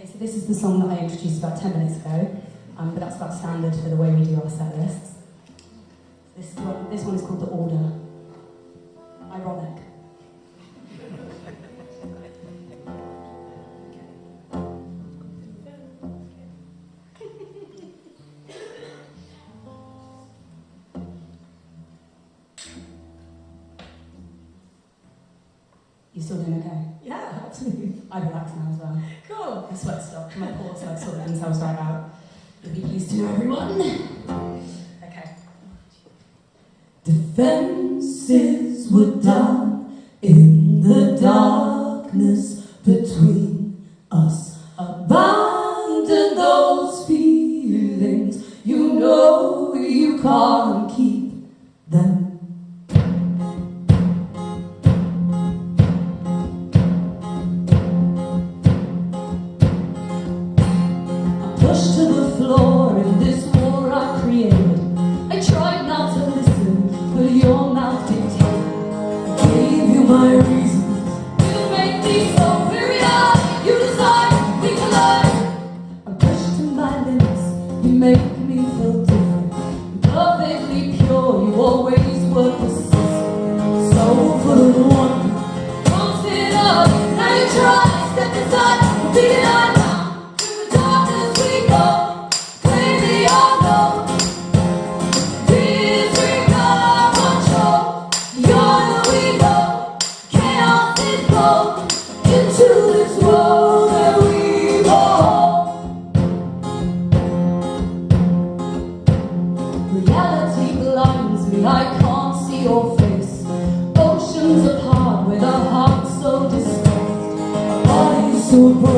Okay, so this is the song that I introduced about 10 minutes ago, but that's about standard for the way we do our set lists. This one is called The Order. Ironic. You still doing okay? Yeah, absolutely. I relax now as well. Cool. My sweat stopped, my pores like sorted themselves right out. You'll be pleased to know, everyone. Okay. Defenses were down in the darkness between us. Abandon those feelings. You know you can't keep them. Pushed to the floor in this war I created. I tried not to listen, but your mouth dictated. I gave you my reasons. You make me so very high. You decide we collide. I'm pushed to my limits. You make me feel different. Perfectly pure. You always were persistent. So full of wonder. Don't sit up. Now you try. Step aside. Beat it on. Reality blinds me, I can't see your face. Oceans apart with a heart so distressed. A body so broken.